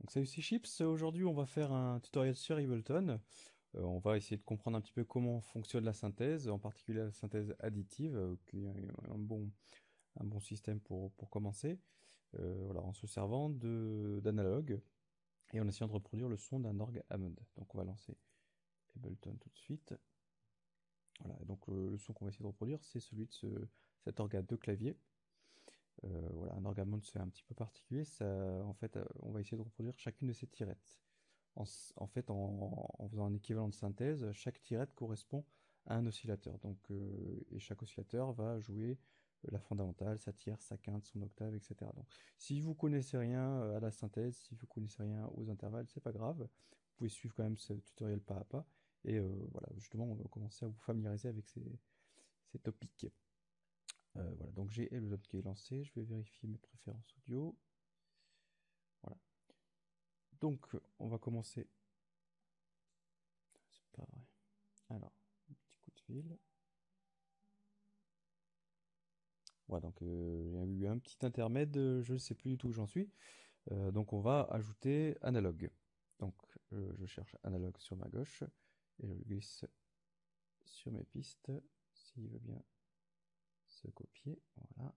Salut c'est Chips, aujourd'hui on va faire un tutoriel sur Ableton. On va essayer de comprendre un petit peu comment fonctionne la synthèse, en particulier la synthèse additive, qui est un bon système pour commencer. Voilà, en se servant d'analogue et en essayant de reproduire le son d'un orgue Hammond. Donc on va lancer Ableton tout de suite. Voilà, et donc le son qu'on va essayer de reproduire, c'est celui de cet orgue à deux claviers. Voilà, un orgue Hammond c'est un petit peu particulier. En fait, on va essayer de reproduire chacune de ces tirettes. En faisant un équivalent de synthèse, chaque tirette correspond à un oscillateur. Et chaque oscillateur va jouer la fondamentale, sa tierce, sa quinte, son octave, etc. Donc, si vous connaissez rien à la synthèse, si vous connaissez rien aux intervalles, c'est pas grave. Vous pouvez suivre quand même ce tutoriel pas à pas. Et voilà, justement, on va commencer à vous familiariser avec ces topics. Voilà, donc j'ai Ableton qui est lancé. Je vais vérifier mes préférences audio. Voilà. Donc, on va commencer. C'est pas vrai. Alors, un petit coup de fil. Voilà, donc il y a eu un petit intermède, je ne sais plus du tout où j'en suis. Donc on va ajouter analogue. Donc je cherche analogue sur ma gauche et je le glisse sur mes pistes, s'il veut bien se copier. Voilà,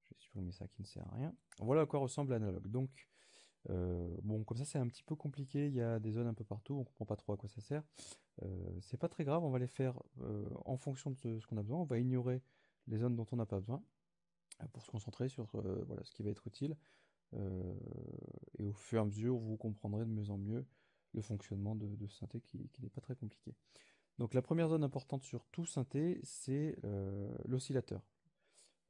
je vais supprimer ça qui ne sert à rien. Voilà à quoi ressemble l'analogue. Donc bon, comme ça c'est un petit peu compliqué, il y a des zones un peu partout, on comprend pas trop à quoi ça sert. C'est pas très grave, on va les faire en fonction de ce qu'on a besoin. On va ignorer les zones dont on n'a pas besoin pour se concentrer sur voilà, ce qui va être utile. Euh, et au fur et à mesure, vous comprendrez de mieux en mieux le fonctionnement de ce synthé qui n'est pas très compliqué. Donc la première zone importante sur tout synthé, c'est l'oscillateur.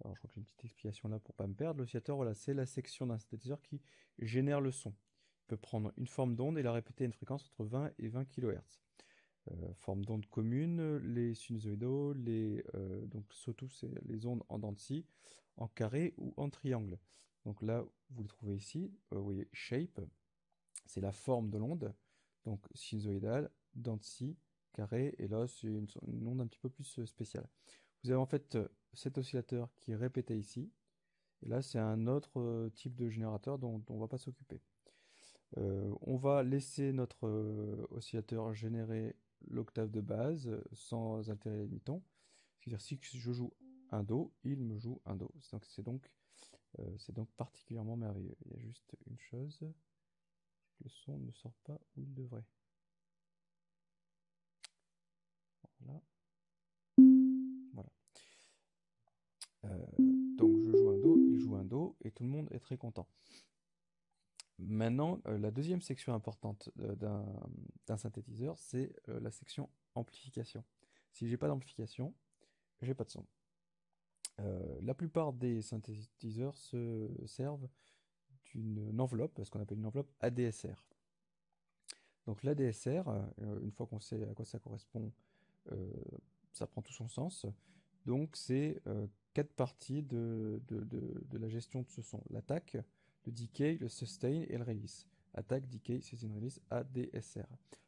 Alors je crois que j'ai une petite explication là pour ne pas me perdre. L'oscillateur, voilà, c'est la section d'un synthétiseur qui génère le son. Il peut prendre une forme d'onde et la répéter à une fréquence entre 20 et 20 kHz. Forme d'onde commune, les sinusoïdaux, donc surtout c'est les ondes en dents de scie, en carré ou en triangle. Donc là, vous le trouvez ici, vous voyez shape, c'est la forme de l'onde, donc sinusoïdale, dents de scie, carré, et là c'est une onde un petit peu plus spéciale. Vous avez en fait cet oscillateur qui est répété ici, et là c'est un autre type de générateur dont on ne va pas s'occuper. On va laisser notre oscillateur générer l'octave de base sans altérer les demi-tons. C'est-à-dire si je joue un Do, il me joue un Do. C'est donc particulièrement merveilleux. Il y a juste une chose, le son ne sort pas où il devrait. Voilà. Voilà. Donc je joue un Do, il joue un Do, et tout le monde est très content. Maintenant, la deuxième section importante d'un synthétiseur, c'est la section amplification. Si j'ai pas d'amplification, j'ai pas de son. La plupart des synthétiseurs se servent d'une enveloppe, ce qu'on appelle une enveloppe ADSR. Donc l'ADSR, une fois qu'on sait à quoi ça correspond, euh, ça prend tout son sens. Donc c'est quatre parties de la gestion de ce son. L'attaque, le decay, le sustain et le release. Attaque, decay, sustain, release, ADSR.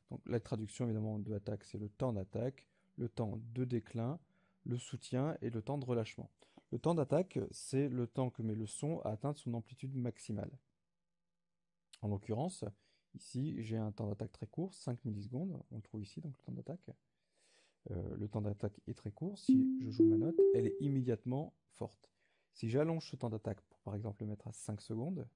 Donc la traduction évidemment de l'attaque, c'est le temps d'attaque, le temps de déclin, le soutien et le temps de relâchement. Le temps d'attaque, c'est le temps que met le son à atteindre son amplitude maximale. En l'occurrence, ici, j'ai un temps d'attaque très court, 5 millisecondes. On le trouve ici, donc le temps d'attaque. Le temps d'attaque est très court. Si je joue ma note, elle est immédiatement forte. Si j'allonge ce temps d'attaque pour, par exemple, le mettre à 5 secondes,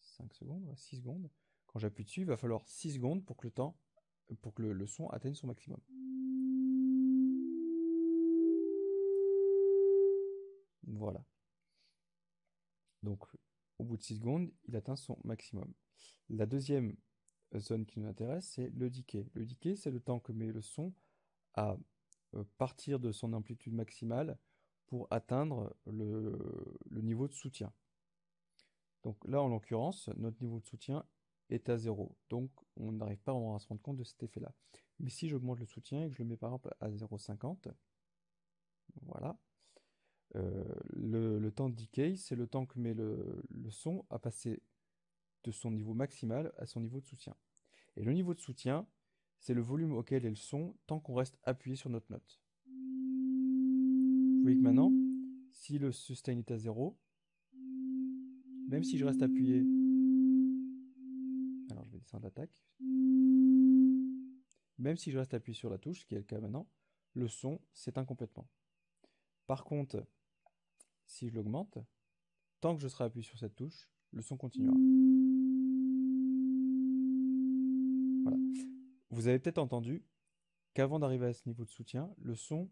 5 secondes, 6 secondes, quand j'appuie dessus, il va falloir 6 secondes pour que le son atteigne son maximum. Voilà. Donc, au bout de 6 secondes, il atteint son maximum. La deuxième zone qui nous intéresse, c'est le decay. Le decay, c'est le temps que met le son à partir de son amplitude maximale pour atteindre le niveau de soutien. Donc là, en l'occurrence, notre niveau de soutien est à 0. Donc on n'arrive pas vraiment à se rendre compte de cet effet-là. Mais si j'augmente le soutien et que je le mets par exemple à 0,50, voilà, le temps de decay, c'est le temps que met le son à passer de son niveau maximal à son niveau de soutien. Et le niveau de soutien, c'est le volume auquel est le son tant qu'on reste appuyé sur notre note. Vous voyez que maintenant, si le sustain est à 0, même si je reste appuyé, alors je vais descendre l'attaque, même si je reste appuyé sur la touche, ce qui est le cas maintenant, le son s'éteint complètement. Par contre, si je l'augmente, tant que je serai appuyé sur cette touche, le son continuera. Voilà. Vous avez peut-être entendu qu'avant d'arriver à ce niveau de soutien, le son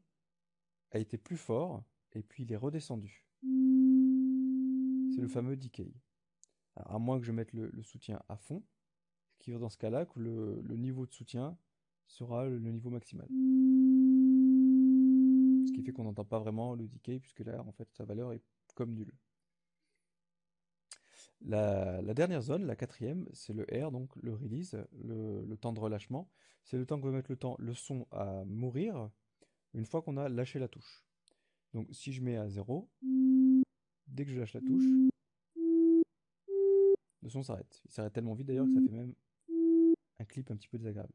a été plus fort et puis il est redescendu. C'est le fameux decay. Alors, à moins que je mette le soutien à fond, ce qui va dans ce cas-là que le niveau de soutien sera le niveau maximal. Ce qui fait qu'on n'entend pas vraiment le decay puisque là, en fait, sa valeur est comme nulle. La dernière zone, la quatrième, c'est le R, donc le release, le temps de relâchement. C'est le temps que va mettre le son à mourir une fois qu'on a lâché la touche. Donc si je mets à 0, dès que je lâche la touche, le son s'arrête. Il s'arrête tellement vite d'ailleurs que ça fait même un clip un petit peu désagréable.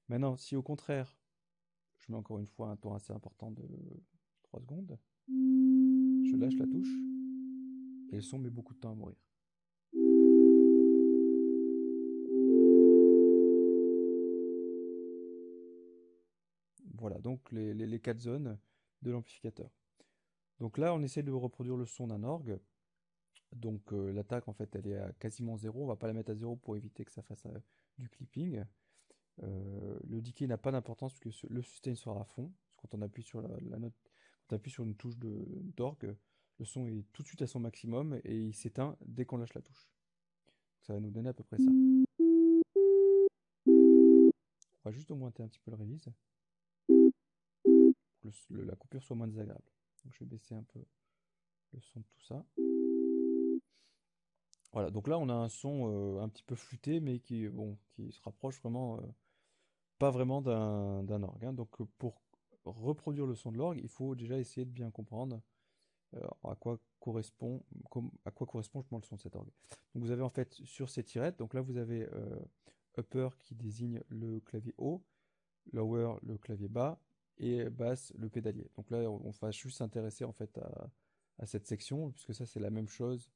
Maintenant, si au contraire, je mets encore une fois un temps assez important de 3 secondes, je lâche la touche et le son met beaucoup de temps à mourir. Voilà, donc les 4 zones de l'amplificateur. Donc là, on essaie de reproduire le son d'un orgue. Donc l'attaque, en fait, elle est à quasiment 0. On va pas la mettre à 0 pour éviter que ça fasse du clipping. Le decay n'a pas d'importance puisque le sustain sera à fond. Parce que quand on appuie sur la note, quand on appuie sur une touche d'orgue, le son est tout de suite à son maximum et il s'éteint dès qu'on lâche la touche. Ça va nous donner à peu près ça. On va juste augmenter un petit peu le release pour que la coupure soit moins désagréable. Donc je vais baisser un peu le son de tout ça. Voilà, donc là on a un son un petit peu flûté, mais qui se rapproche vraiment, pas vraiment d'un orgue, hein. Donc pour reproduire le son de l'orgue, il faut déjà essayer de bien comprendre à quoi correspond justement le son de cet orgue. Donc vous avez en fait sur ces tirettes, donc là vous avez upper qui désigne le clavier haut, lower le clavier bas et basse le pédalier. Donc là on va juste s'intéresser en fait à cette section, puisque ça c'est la même chose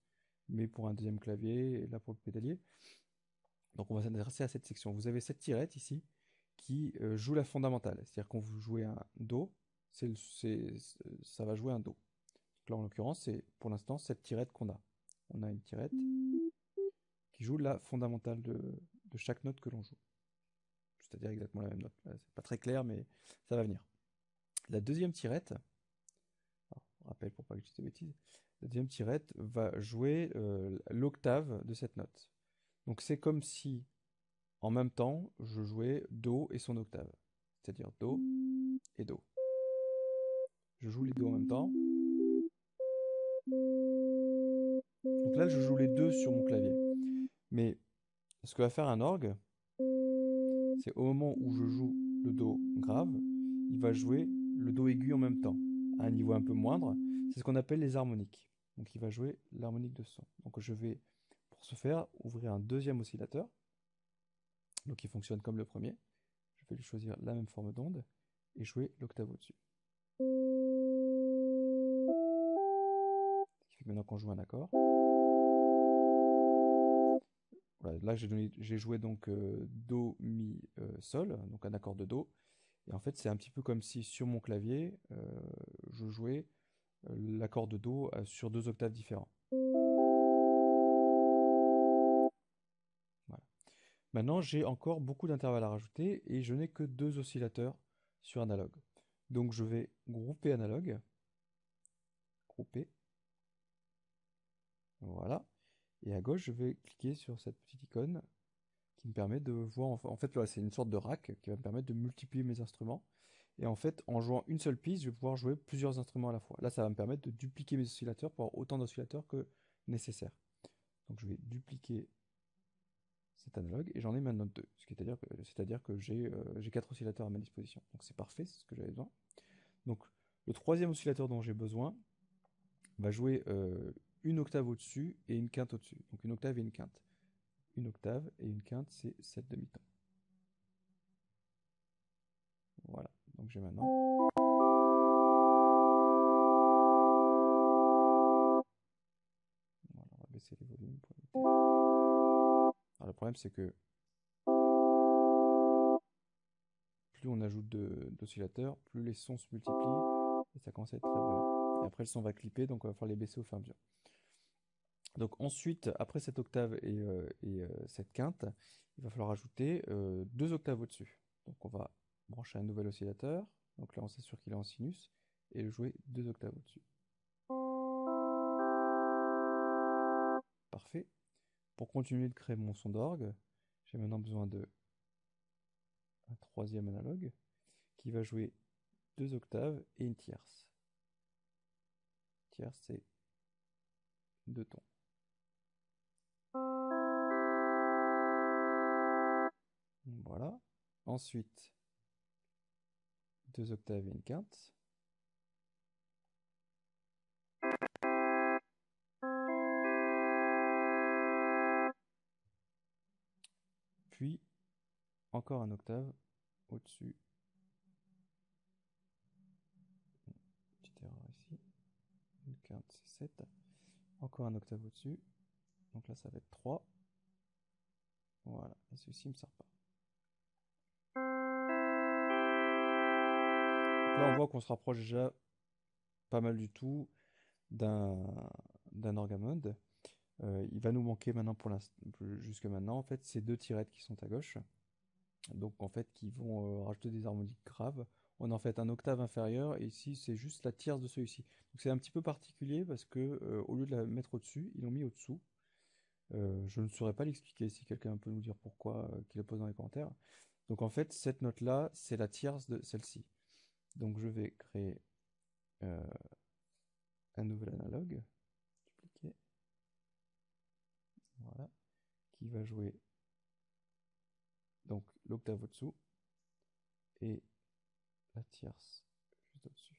mais pour un deuxième clavier et là pour le pédalier. Donc on va s'intéresser à cette section. Vous avez cette tirette ici qui joue la fondamentale, c'est-à-dire quand vous jouez un Do, ça va jouer un Do. Donc là en l'occurrence c'est pour l'instant cette tirette qu'on a. On a une tirette qui joue la fondamentale de chaque note que l'on joue. C'est-à-dire exactement la même note. C'est pas très clair mais ça va venir. La deuxième tirette, alors, on rappelle pour pas que je dise de bêtises, la deuxième tirette va jouer l'octave de cette note. Donc c'est comme si, en même temps, je jouais Do et son octave. C'est-à-dire Do et Do. Je joue les deux en même temps. Donc là, je joue les deux sur mon clavier. Mais ce que va faire un orgue, c'est au moment où je joue le Do grave, il va jouer le Do aigu en même temps, à un niveau un peu moindre. C'est ce qu'on appelle les harmoniques. Donc il va jouer l'harmonique de son. Donc je vais, pour ce faire, ouvrir un deuxième oscillateur. Donc il fonctionne comme le premier. Je vais lui choisir la même forme d'onde et jouer l'octave au-dessus. Ce qui fait que maintenant qu'on joue un accord, voilà, là j'ai joué donc Do, Mi, Sol, donc un accord de Do. Et en fait c'est un petit peu comme si sur mon clavier je jouais l'accord de Do sur deux octaves différents. Voilà. Maintenant j'ai encore beaucoup d'intervalles à rajouter et je n'ai que deux oscillateurs sur analogue. Donc je vais grouper analogue, grouper, voilà. Et à gauche, je vais cliquer sur cette petite icône qui me permet de voir, en fait, voilà, c'est une sorte de rack qui va me permettre de multiplier mes instruments. Et en fait, en jouant une seule piste, je vais pouvoir jouer plusieurs instruments à la fois. Là, ça va me permettre de dupliquer mes oscillateurs pour avoir autant d'oscillateurs que nécessaire. Donc je vais dupliquer cet analogue et j'en ai maintenant deux. C'est-à-dire que j'ai 4 oscillateurs à ma disposition. Donc c'est parfait, c'est ce que j'avais besoin. Donc le troisième oscillateur dont j'ai besoin va jouer une octave au-dessus et une quinte au-dessus. Donc une octave et une quinte. Une octave et une quinte, c'est 7 demi-tons. Voilà, donc j'ai maintenant. Voilà, on va baisser baisser les volumes pour éviter. Alors, le problème, c'est que plus on ajoute d'oscillateurs, plus les sons se multiplient et ça commence à être très bruyant. Et après, le son va clipper, donc on va falloir les baisser au fur et à mesure. Donc ensuite, après cette octave et cette quinte, il va falloir ajouter 2 octaves au-dessus. Donc on va brancher un nouvel oscillateur. Donc là, on s'assure qu'il est en sinus et le jouer 2 octaves au-dessus. Parfait. Pour continuer de créer mon son d'orgue, j'ai maintenant besoin de un troisième analogue qui va jouer 2 octaves et une tierce. Tierce, c'est 2 tons. Voilà. Ensuite, 2 octaves et une quinte. Puis, encore un octave au-dessus. Petite erreur ici. Une quinte, c'est 7. Encore un octave au-dessus. Donc là, ça va être 3. Voilà. Et celui-ci ne me sert pas. Donc là, on voit qu'on se rapproche déjà pas mal du tout d'un orgamode. Il va nous manquer maintenant jusque maintenant en fait ces 2 tirettes qui sont à gauche, donc en fait qui vont rajouter des harmoniques graves. On a en fait un octave inférieur et ici c'est juste la tierce de celui-ci. Donc c'est un petit peu particulier parce que au lieu de la mettre au-dessus, ils l'ont mis au-dessous. Je ne saurais pas l'expliquer, si quelqu'un peut nous dire pourquoi, qu'il le pose dans les commentaires. Donc en fait cette note là c'est la tierce de celle-ci. Donc je vais créer un nouvel analogue, dupliquer, voilà, qui va jouer donc l'octave au-dessous et la tierce juste au-dessus.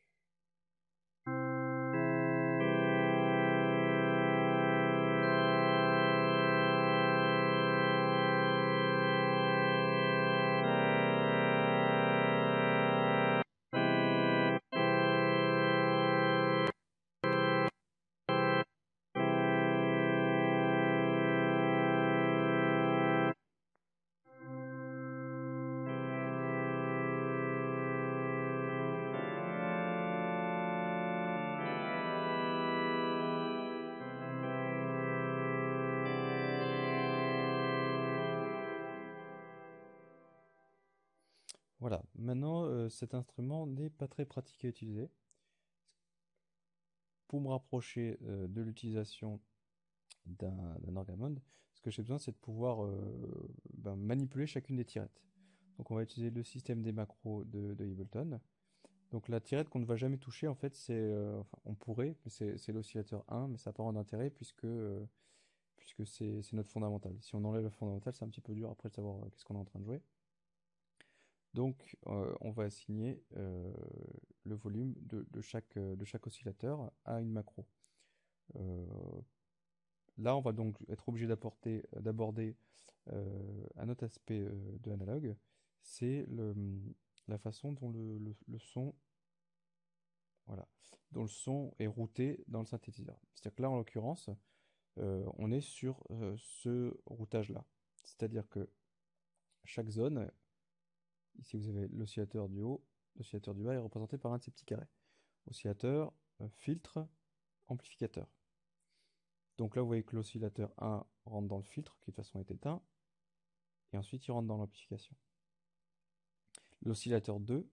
Voilà, maintenant cet instrument n'est pas très pratique à utiliser. Pour me rapprocher de l'utilisation d'un orgamode, ce que j'ai besoin c'est de pouvoir manipuler chacune des tirettes. Donc on va utiliser le système des macros de Ableton. Donc la tirette qu'on ne va jamais toucher en fait c'est, enfin on pourrait, mais c'est l'oscillateur 1, mais ça n'a pas vraiment d'intérêt puisque c'est notre fondamental. Si on enlève le fondamental c'est un petit peu dur après de savoir qu'est-ce qu'on est en train de jouer. Donc, on va assigner le volume de chaque oscillateur à une macro. Là, on va donc être obligé d'aborder un autre aspect de Analog, c'est la façon dont le son, voilà, dont le son est routé dans le synthétiseur. C'est-à-dire que là, en l'occurrence, on est sur ce routage-là. C'est-à-dire que chaque zone, ici vous avez l'oscillateur du haut, l'oscillateur du bas est représenté par un de ces petits carrés. Oscillateur, filtre, amplificateur. Donc là vous voyez que l'oscillateur 1 rentre dans le filtre, qui de toute façon est éteint, et ensuite il rentre dans l'amplification. L'oscillateur 2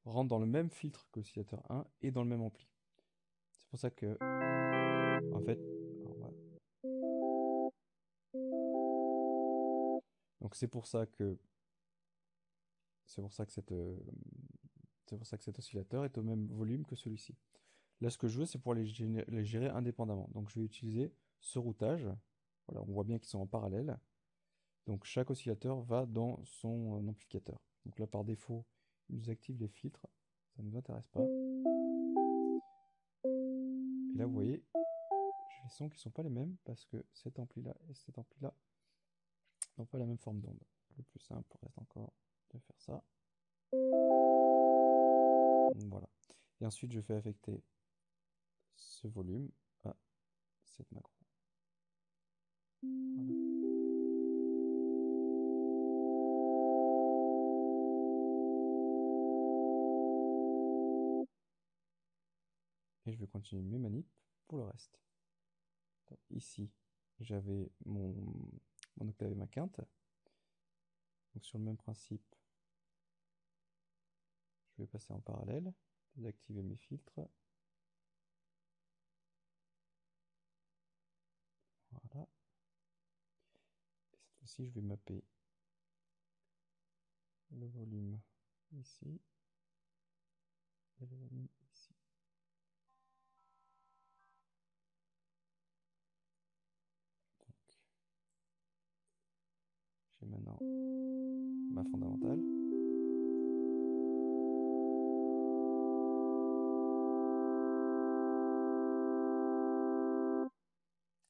rentre dans le même filtre que l'oscillateur 1 et dans le même ampli. C'est pour ça que, en fait, donc c'est pour ça que cet oscillateur est au même volume que celui-ci. Là, ce que je veux, c'est pouvoir les gérer indépendamment. Donc, je vais utiliser ce routage. Voilà, on voit bien qu'ils sont en parallèle. Donc, chaque oscillateur va dans son amplificateur. Donc là, par défaut, il nous active les filtres. Ça ne nous intéresse pas. Et là, vous voyez, j'ai les sons qui ne sont pas les mêmes parce que cet ampli-là et cet ampli-là n'ont pas la même forme d'onde. Le plus simple reste encore de faire ça. Voilà. Et ensuite, je fais affecter ce volume à cette macro. Voilà. Et je vais continuer mes manips pour le reste. Donc, ici, j'avais mon octave et ma quinte. Donc sur le même principe, je vais passer en parallèle, désactiver mes filtres. Voilà. Et cette fois-ci, je vais mapper le volume ici et le volume ici. Donc, j'ai maintenant ma fondamentale.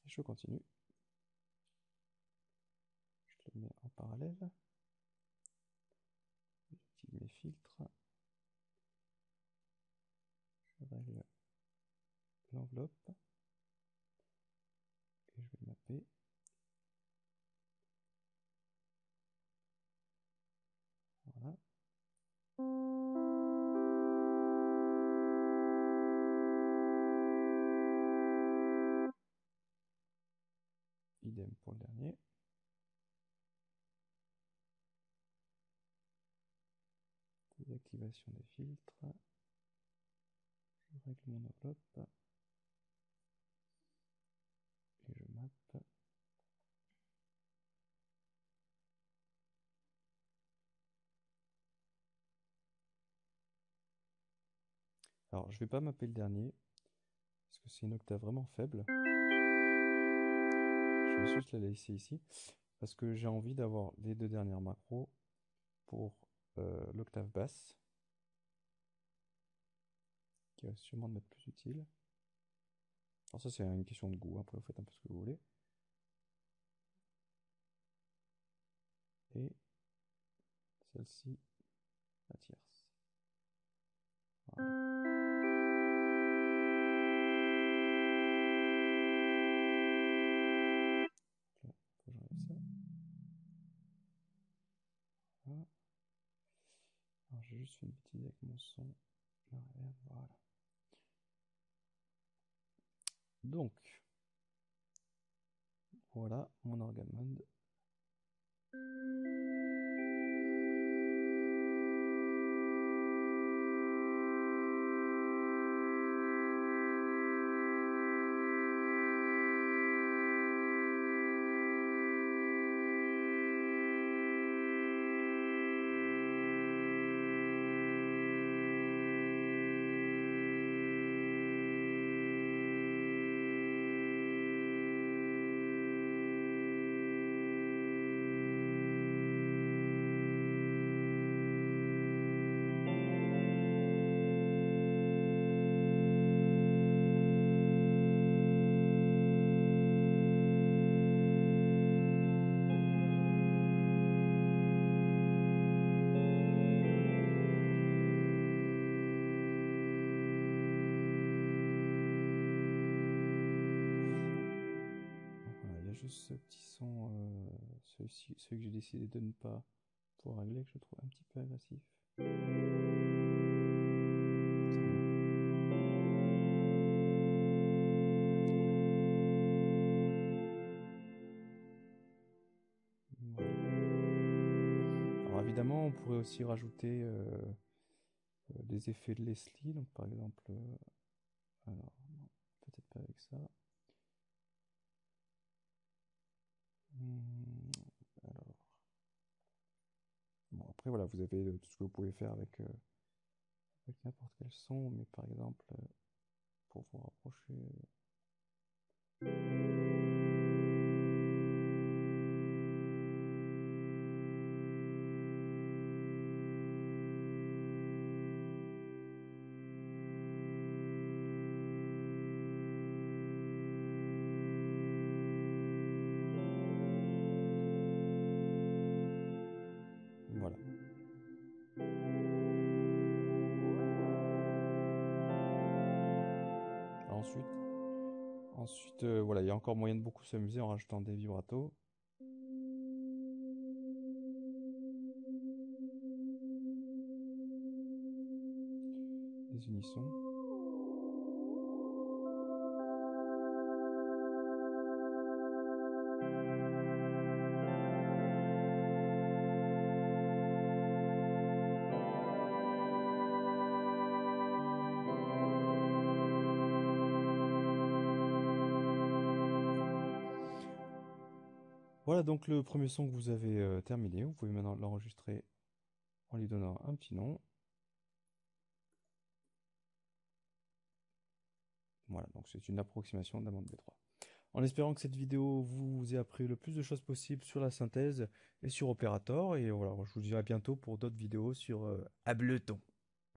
Et je continue. Je le mets en parallèle. J'active mes filtres. Je règle l'enveloppe. Et je vais mapper. Voilà. Idem pour le dernier. Désactivation des filtres. Je règle mon enveloppe. Et je mappe. Alors, je vais pas mapper le dernier, parce que c'est une octave vraiment faible. Je vais juste la laisser ici, parce que j'ai envie d'avoir les deux dernières macros pour l'octave basse, qui va sûrement m'être plus utile. Alors ça, c'est une question de goût, après vous faites un peu ce que vous voulez. Et celle-ci, la tierce. Voilà. Là, faut que j'enlève ça. Voilà. Alors j'ai juste fait une bêtise avec mon son. Voilà. Donc, voilà mon organ mode. Juste ce petit son, celui que j'ai décidé de ne pas pouvoir régler, que je trouve un petit peu agressif. Voilà. Alors évidemment, on pourrait aussi rajouter des effets de Leslie, donc par exemple, alors non, peut-être pas avec ça. Alors, bon après voilà, vous avez tout ce que vous pouvez faire avec n'importe quel son, mais par exemple, pour vous rapprocher. Voilà. Ensuite, voilà, il y a encore moyen de beaucoup s'amuser en rajoutant des vibratos. Des unissons. Voilà donc le premier son que vous avez terminé. Vous pouvez maintenant l'enregistrer en lui donnant un petit nom. Voilà, donc c'est une approximation d'un bande B3. En espérant que cette vidéo vous ait appris le plus de choses possible sur la synthèse et sur Operator. Et voilà, je vous dis à bientôt pour d'autres vidéos sur Ableton.